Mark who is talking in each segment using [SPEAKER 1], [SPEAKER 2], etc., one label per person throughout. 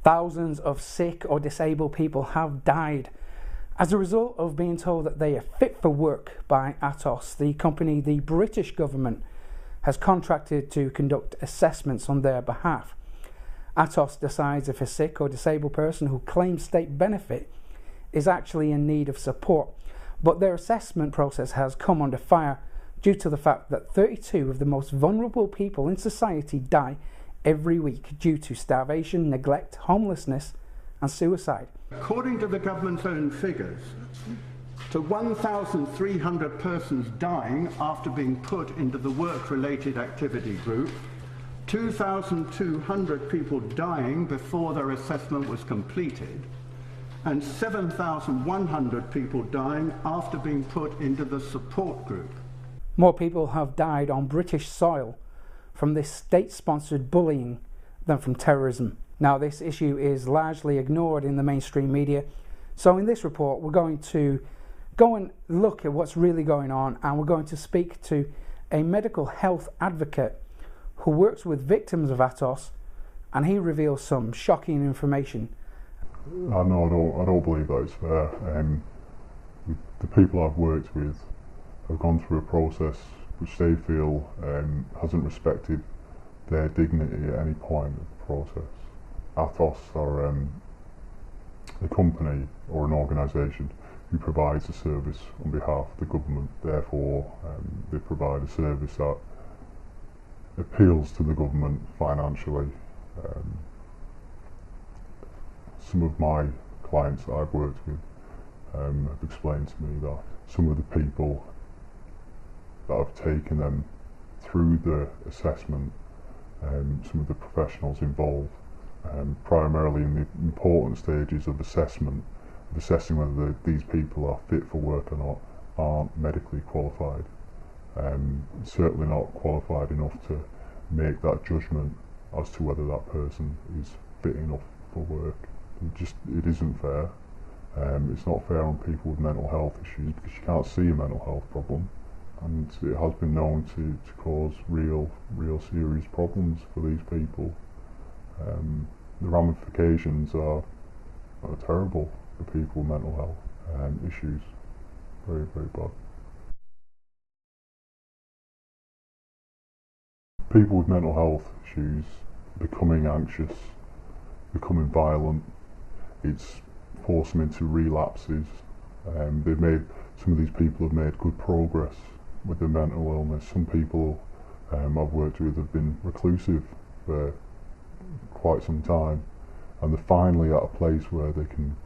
[SPEAKER 1] Thousands of sick or disabled people have died as a result of being told that they are fit for work by Atos, the company the British government has contracted to conduct assessments on their behalf. Atos decides if a sick or disabled person who claims state benefit is actually in need of support, but their assessment process has come under fire due to the fact that 32 of the most vulnerable people in society die every week due to starvation, neglect, homelessness and suicide.
[SPEAKER 2] According to the government's own figures, to 1,300 persons dying after being put into the work-related activity group, 2,200 people dying before their assessment was completed, and 7,100 people dying after being put into the support group.
[SPEAKER 1] More people have died on British soil from this state-sponsored bullying than from terrorism. Now, this issue is largely ignored in the mainstream media, so in this report we're going to go and look at what's really going on, and we're going to speak to a medical health advocate who works with victims of Atos, and he reveals some shocking information.
[SPEAKER 3] I don't believe that it's fair. The people I've worked with have gone through a process which they feel hasn't respected their dignity at any point of the process. Atos are a company or an organisation who provides a service on behalf of the government. Therefore, they provide a service that appeals to the government financially. Some of my clients that I've worked with have explained to me that some of the people that have taken them through the assessment, some of the professionals involved, primarily in the important stages of assessment, of assessing whether these people are fit for work or not, aren't medically qualified. Certainly not qualified enough to make that judgment as to whether that person is fit enough for work. It isn't fair. It's not fair on people with mental health issues because you can't see a mental health problem, and it has been known to cause real serious problems for these people. The ramifications are terrible for people with mental health issues. Very, very bad. People with mental health issues becoming anxious, becoming violent, it's forced them into relapses. Some of these people have made good progress with their mental illness. Some people I've worked with have been reclusive for quite some time, and they're finally at a place where they can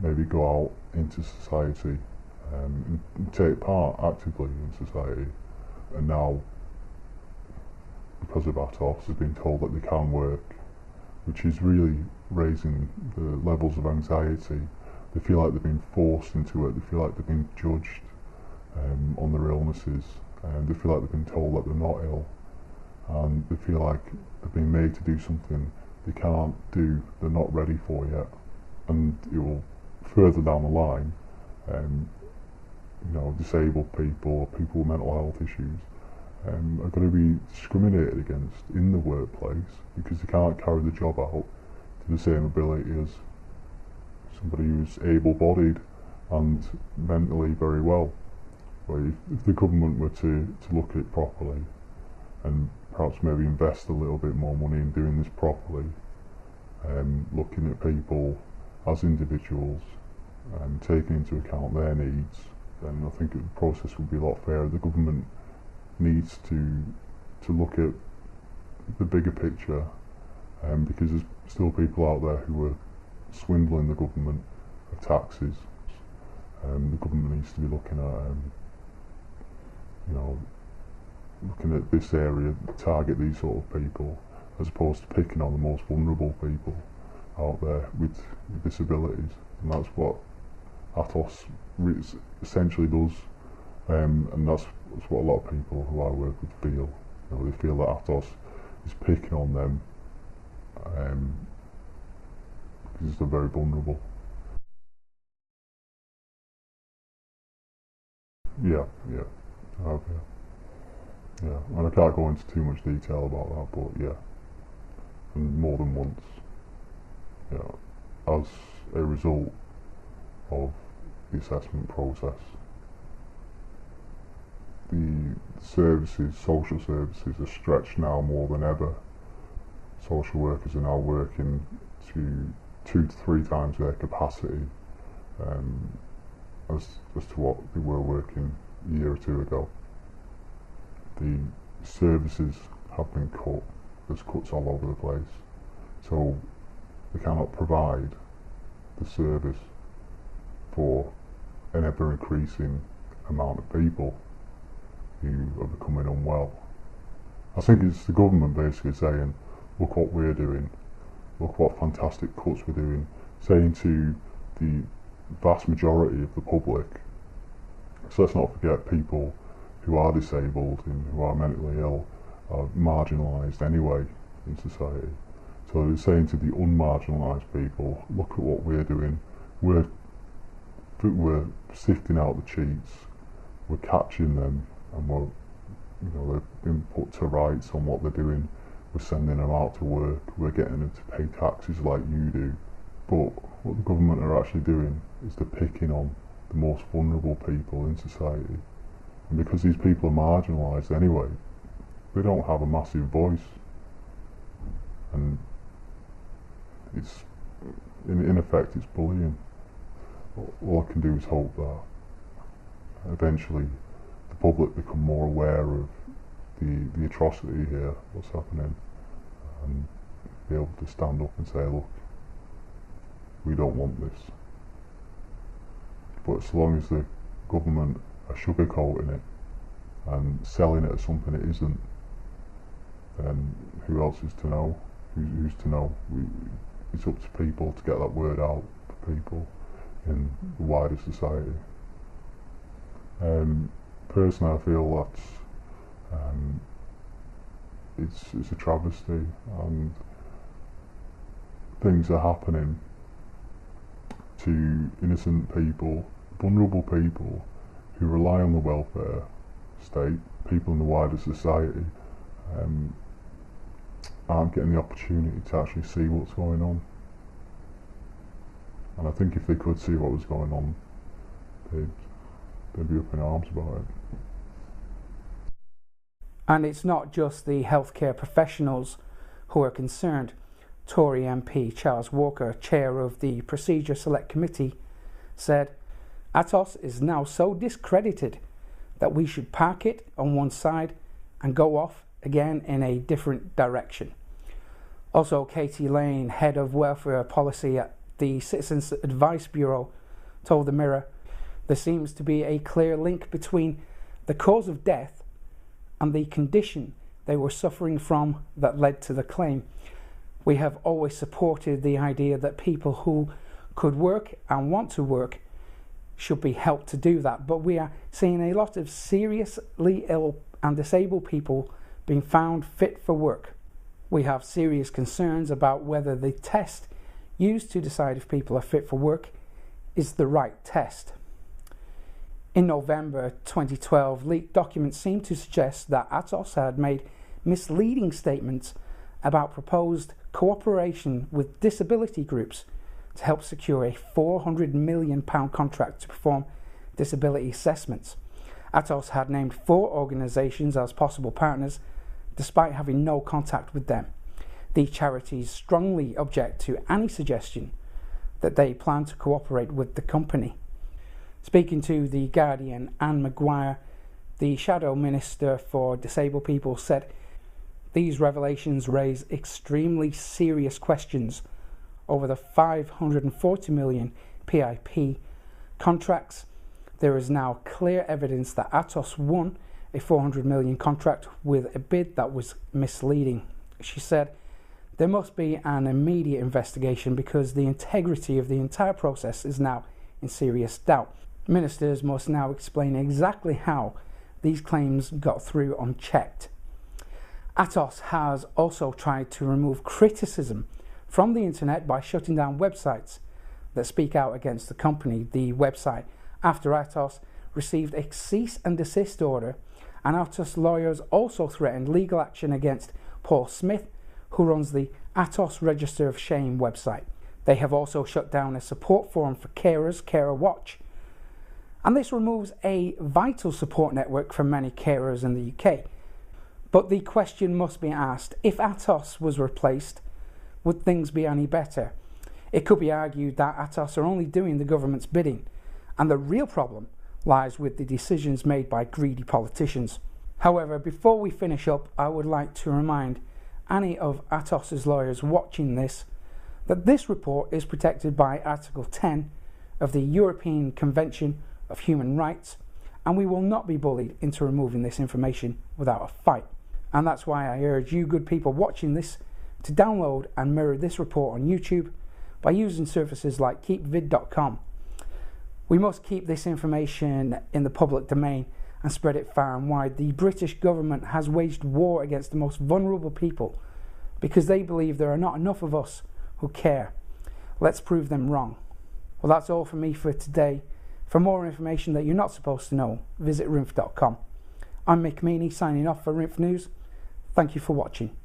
[SPEAKER 3] maybe go out into society and take part actively in society. And now, because of Atos, they've been told that they can work, which is really raising the levels of anxiety. They feel like they've been forced into it. They feel like they've been judged on their illnesses, and they feel like they've been told that they're not ill, and they feel like they've been made to do something they can't do, they're not ready for yet. And it will further down the line, disabled people or people with mental health issues are going to be discriminated against in the workplace because they can't carry the job out to the same ability as somebody who's able-bodied and mentally very well. But if the government were to look at it properly and perhaps maybe invest a little bit more money in doing this properly, looking at people as individuals and taking into account their needs, then I think the process would be a lot fairer. The government needs to look at the bigger picture, because there's still people out there who are swindling the government of taxes. The government needs to be looking at this area, target these sort of people, as opposed to picking on the most vulnerable people out there with disabilities. And that's what Atos essentially does, and that's what a lot of people who I work with feel. They feel that Atos is picking on them because they're very vulnerable. Yeah, okay. Yeah, and I can't go into too much detail about that, but yeah, and more than once. you know, as a result of the assessment process. The services, social services, are stretched now more than ever. Social workers are now working to 2 to 3 times their capacity as to what they were working a year or 2 ago. The services have been cut. There's cuts all over the place. So they cannot provide the service for an ever increasing amount of people who are becoming unwell. I think it's the government basically saying, look what we're doing, look what fantastic cuts we're doing, saying to the vast majority of the public, so let's not forget people who are disabled and who are mentally ill are marginalised anyway in society. So they're saying to the unmarginalised people, look at what we're doing, we're sifting out the cheats, we're catching them, and they've been put to rights on what they're doing. We're sending them out to work, we're getting them to pay taxes like you do. But what the government are actually doing is they're picking on the most vulnerable people in society. And because these people are marginalised anyway, they don't have a massive voice. And it's, in effect, it's bullying. All I can do is hope that eventually the public become more aware of the atrocity here, what's happening, and be able to stand up and say, look, we don't want this. But as long as the government are sugarcoating it and selling it as something it isn't, then who else is to know? Who's to know? It's up to people to get that word out to people in the wider society. Personally, I feel that it's a travesty, and things are happening to innocent people, vulnerable people who rely on the welfare state, people in the wider society, aren't getting the opportunity to actually see what's going on. And I think if they could see what was going on, they'd be up in arms about it.
[SPEAKER 1] And it's not just the healthcare professionals who are concerned. Tory MP Charles Walker, chair of the Procedure Select Committee, said, Atos is now so discredited that we should park it on one side and go off again in a different direction. Also, Katie Lane, head of welfare policy at the Citizens Advice Bureau, told the Mirror, there seems to be a clear link between the cause of death and the condition they were suffering from that led to the claim. We have always supported the idea that people who could work and want to work should be helped to do that, but we are seeing a lot of seriously ill and disabled people being found fit for work. We have serious concerns about whether the test used to decide if people are fit for work is the right test. In November 2012, leaked documents seemed to suggest that Atos had made misleading statements about proposed cooperation with disability groups to help secure a £400 million contract to perform disability assessments. Atos had named 4 organisations as possible partners, despite having no contact with them. The charities strongly object to any suggestion that they plan to cooperate with the company. Speaking to The Guardian, Anne Maguire, the Shadow Minister for Disabled People, said, these revelations raise extremely serious questions over the 540 million PIP contracts. There is now clear evidence that Atos won a 400 million contract with a bid that was misleading. She said, there must be an immediate investigation because the integrity of the entire process is now in serious doubt. Ministers must now explain exactly how these claims got through unchecked. Atos has also tried to remove criticism from the internet by shutting down websites that speak out against the company. The website After Atos received a cease and desist order, and Atos lawyers also threatened legal action against Paul Smith, who runs the Atos Register of Shame website. They have also shut down a support forum for carers, Carer Watch, and this removes a vital support network for many carers in the UK. But the question must be asked, if Atos was replaced, would things be any better? It could be argued that Atos are only doing the government's bidding, and the real problem lies with the decisions made by greedy politicians. However, before we finish up, I would like to remind any of Atos's lawyers watching this that this report is protected by Article 10 of the European Convention of Human Rights, and we will not be bullied into removing this information without a fight. And that's why I urge you good people watching this to download and mirror this report on YouTube by using services like keepvid.com. We must keep this information in the public domain and spread it far and wide. The British government has waged war against the most vulnerable people because they believe there are not enough of us who care. Let's prove them wrong. Well, that's all from me for today. For more information that you're not supposed to know, visit rinf.com. I'm Mick Meaney signing off for Rinf News. Thank you for watching.